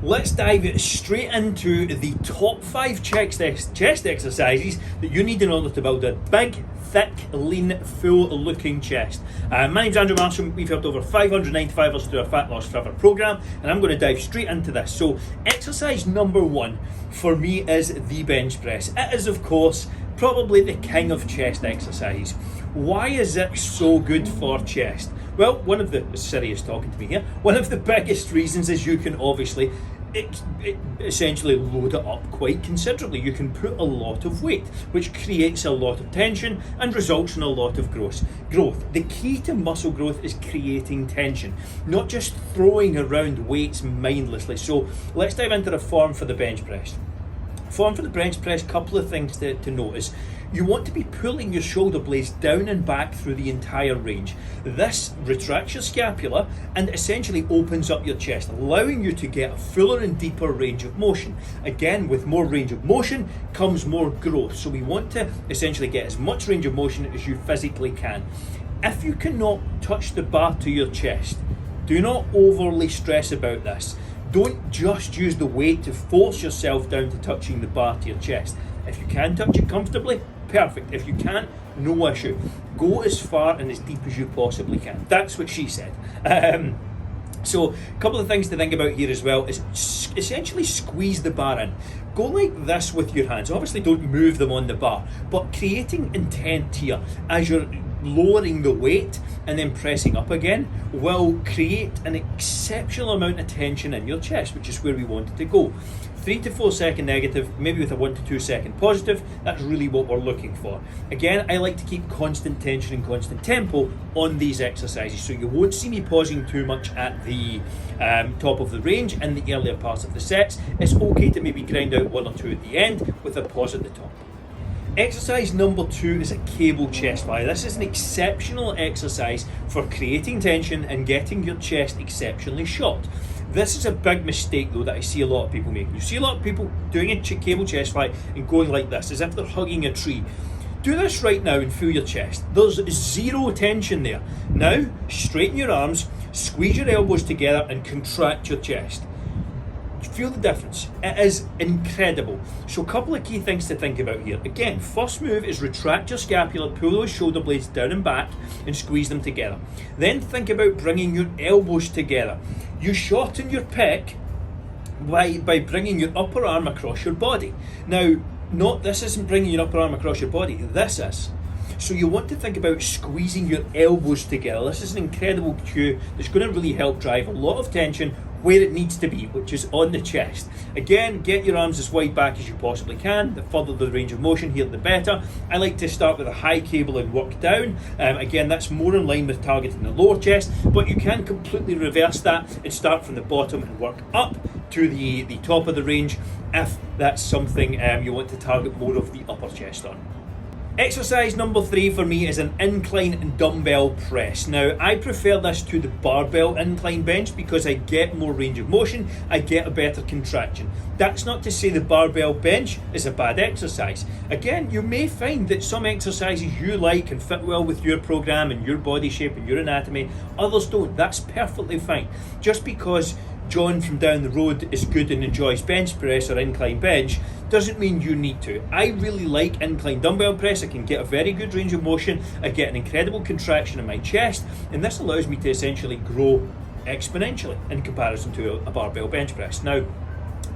let's dive straight into the top 5 chest exercises that you need in order to build a big, thick, lean, full-looking chest. My name's Andrew Marsham. We've helped over 595ers through a fat loss forever program, and I'm going to dive straight into this. So, exercise number 1 for me is the bench press. It is, of course, probably the king of chest exercise. Why is it so good for chest? Well, Siri is talking to me here. One of the biggest reasons is you can obviously essentially load it up quite considerably. You can put a lot of weight, which creates a lot of tension and results in a lot of growth. The key to muscle growth is creating tension, not just throwing around weights mindlessly. So let's dive into the form for the bench press. Form for the bench press, couple of things to notice. You want to be pulling your shoulder blades down and back through the entire range. This retracts your scapula and essentially opens up your chest, allowing you to get a fuller and deeper range of motion. Again, with more range of motion comes more growth. So we want to essentially get as much range of motion as you physically can. If you cannot touch the bar to your chest, do not overly stress about this. Don't just use the weight to force yourself down to touching the bar to your chest. If you can touch it comfortably, perfect. If you can't, no issue. Go as far and as deep as you possibly can. That's what she said. So a couple of things to think about here as well is essentially squeeze the bar in. Go like this with your hands. Obviously don't move them on the bar, but creating intent here as you're lowering the weight and then pressing up again will create an exceptional amount of tension in your chest, which is where we want it to go. 3 to 4 second negative, maybe with a 1 to 2 second positive, that's really what we're looking for. Again, I like to keep constant tension and constant tempo on these exercises, so you won't see me pausing too much at the top of the range and the earlier parts of the sets. It's okay to maybe grind out 1 or 2 at the end with a pause at the top. Exercise number 2 is a cable chest fly. This is an exceptional exercise for creating tension and getting your chest exceptionally short. This is a big mistake though that I see a lot of people making. You see a lot of people doing a cable chest fly and going like this, as if they're hugging a tree. Do this right now and feel your chest. There's zero tension there. Now, straighten your arms, squeeze your elbows together and contract your chest. Feel the difference. It is incredible. So a couple of key things to think about here. Again, first move is retract your scapula, pull those shoulder blades down and back and squeeze them together. Then think about bringing your elbows together. You shorten your pec by bringing your upper arm across your body. Now, this isn't bringing your upper arm across your body, this is. So you want to think about squeezing your elbows together. This is an incredible cue that's going to really help drive a lot of tension where it needs to be, which is on the chest. Again, get your arms as wide back as you possibly can. The further the range of motion here, the better. I like to start with a high cable and work down. Again, that's more in line with targeting the lower chest, but you can completely reverse that and start from the bottom and work up to the top of the range if that's something you want to target more of the upper chest on. Exercise number 3 for me is an incline dumbbell press. Now, I prefer this to the barbell incline bench because I get more range of motion, I get a better contraction. That's not to say the barbell bench is a bad exercise. Again, you may find that some exercises you like and fit well with your program and your body shape and your anatomy, others don't. That's perfectly fine. Just because John from down the road is good and enjoys bench press or incline bench doesn't mean you need to. I really like incline dumbbell press. I can get a very good range of motion, I get an incredible contraction in my chest, and this allows me to essentially grow exponentially in comparison to a barbell bench press. Now,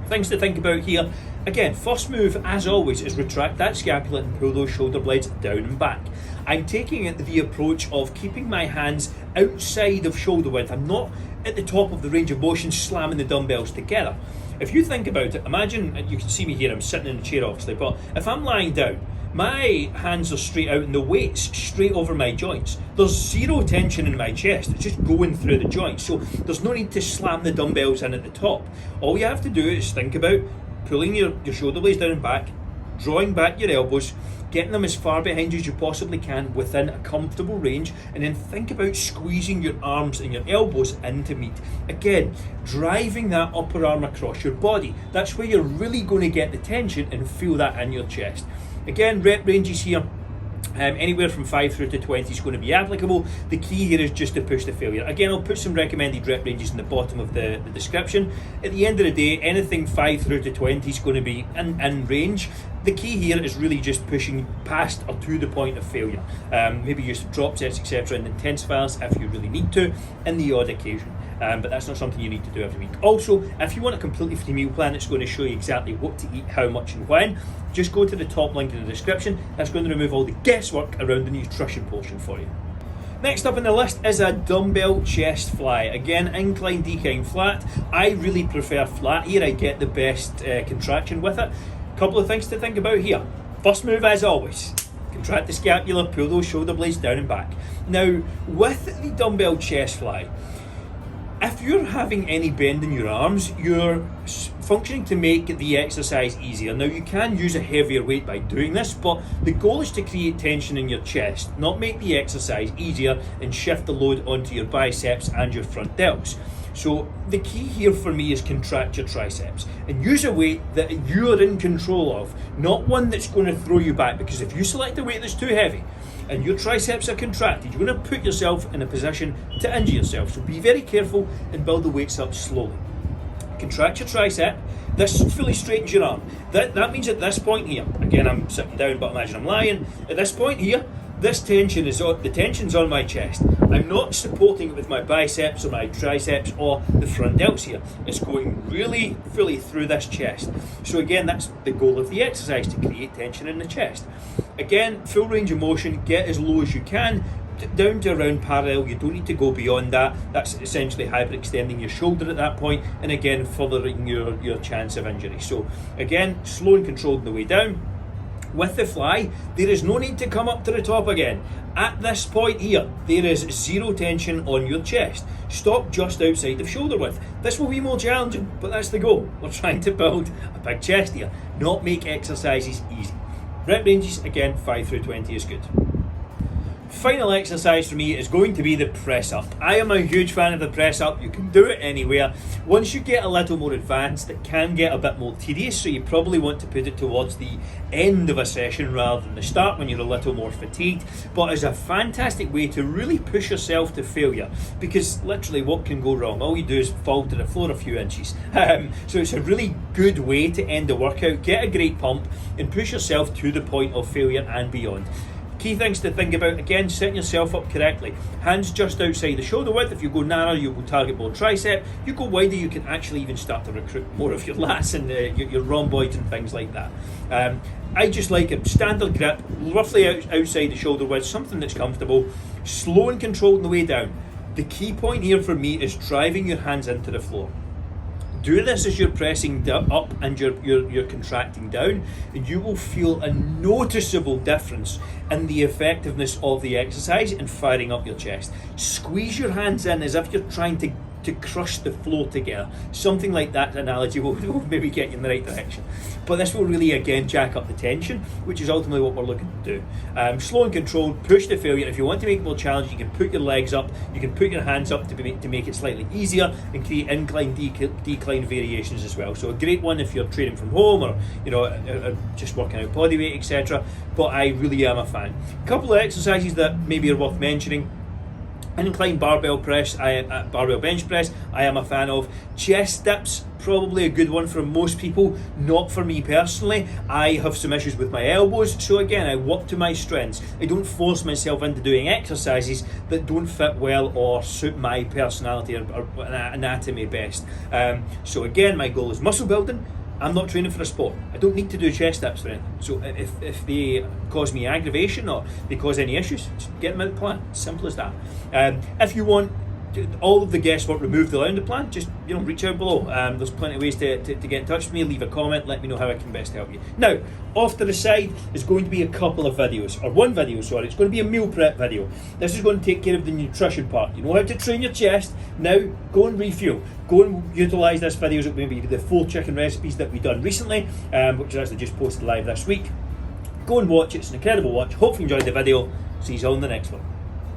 things to think about here. Again, first move, as always, is retract that scapula and pull those shoulder blades down and back. I'm taking the approach of keeping my hands outside of shoulder width. I'm not at the top of the range of motion slamming the dumbbells together. If you think about it, imagine, and you can see me here, I'm sitting in a chair obviously, but if I'm lying down, my hands are straight out and the weight's straight over my joints. There's zero tension in my chest, it's just going through the joints. So there's no need to slam the dumbbells in at the top. All you have to do is think about pulling your shoulder blades down and back, drawing back your elbows, getting them as far behind you as you possibly can within a comfortable range, and then think about squeezing your arms and your elbows in to meet. Again, driving that upper arm across your body. That's where you're really going to get the tension and feel that in your chest. Again, rep ranges here, Anywhere from 5 through to 20 is going to be applicable. The key here is just to push the failure. Again, I'll put some recommended rep ranges in the bottom of the description. At the end of the day, anything 5 through to 20 is going to be in range. The key here is really just pushing past or to the point of failure. Maybe use drop sets, etc. and intensifiers if you really need to, in the odd occasion. But that's not something you need to do every week. Also, if you want a completely free meal plan that's going to show you exactly what to eat, how much and when, just go to the top link in the description. That's going to remove all the guesswork around the nutrition portion for you. Next up on the list is a dumbbell chest fly. Again, incline, decline, flat. I really prefer flat here. I get the best contraction with it. Couple of things to think about here. First move, as always, contract the scapula, pull those shoulder blades down and back. Now, with the dumbbell chest fly, if you're having any bend in your arms, you're functioning to make the exercise easier. Now, you can use a heavier weight by doing this, but the goal is to create tension in your chest, not make the exercise easier and shift the load onto your biceps and your front delts. So the key here for me is contract your triceps and use a weight that you're in control of, not one that's going to throw you back, because if you select a weight that's too heavy and your triceps are contracted, you're going to put yourself in a position to injure yourself. So be very careful and build the weights up slowly. Contract your tricep. This fully straightens your arm. That means at this point here, again I'm sitting down but imagine I'm lying, at this point here, this tension is on, the tension's on my chest. I'm not supporting it with my biceps or my triceps or the front delts here. It's going really fully through this chest. So again, that's the goal of the exercise, to create tension in the chest. Again, full range of motion, get as low as you can, down to around parallel. You don't need to go beyond that. That's essentially hyperextending your shoulder at that point, and again, furthering your chance of injury. So again, slow and controlled on the way down. With the fly, there is no need to come up to the top again. At this point here, there is zero tension on your chest. Stop just outside of shoulder width. This will be more challenging, but that's the goal. We're trying to build a big chest here, not make exercises easy. Rep ranges, again, 5 through 20 is good. Final exercise for me is going to be the press up. I am a huge fan of the press up. You can do it anywhere. Once you get a little more advanced, it can get a bit more tedious, so you probably want to put it towards the end of a session rather than the start when you're a little more fatigued. But it's a fantastic way to really push yourself to failure, because literally what can go wrong? All you do is fall to the floor a few inches. So it's a really good way to end the workout, get a great pump and push yourself to the point of failure and beyond. Key things to think about, again, setting yourself up correctly. Hands just outside the shoulder width. If you go narrow, you will target more tricep. You go wider, you can actually even start to recruit more of your lats and your rhomboids and things like that. I just like a standard grip, roughly outside the shoulder width, something that's comfortable, slow and controlled on the way down. The key point here for me is driving your hands into the floor. Do this as you're pressing up and you're contracting down, and you will feel a noticeable difference in the effectiveness of the exercise and firing up your chest. Squeeze your hands in as if you're trying to crush the floor together. Something like that analogy will maybe get you in the right direction. But this will really, again, jack up the tension, which is ultimately what we're looking to do. Slow and controlled, push to failure. If you want to make it more challenging, you can put your legs up, you can put your hands up to make it slightly easier and create incline, decline variations as well. So a great one if you're training from home or just working out body weight, etc. But I really am a fan. A couple of exercises that maybe are worth mentioning. Incline barbell press, barbell bench press, I am a fan of. Chest dips, probably a good one for most people, not for me personally. I have some issues with my elbows, so again, I work to my strengths. I don't force myself into doing exercises that don't fit well or suit my personality or anatomy best. So again, my goal is muscle building. I'm not training for a sport. I don't need to do chest dips for anything. So if they cause me aggravation or they cause any issues, just get them out of the plan. Simple as that. If you want all of the guesswork removed around the plan, just reach out below. There's plenty of ways to get in touch with me. Leave a comment, let me know how I can best help you. Now, off to the side is going to be a couple of videos, or one video, sorry. It's going to be a meal prep video. This is going to take care of the nutrition part. You know how to train your chest. Now, go and refuel. Go and utilise this video as maybe the 4 chicken recipes that we've done recently, which is actually just posted live this week. Go and watch it. It's an incredible watch. Hope you enjoyed the video. See you all in the next one.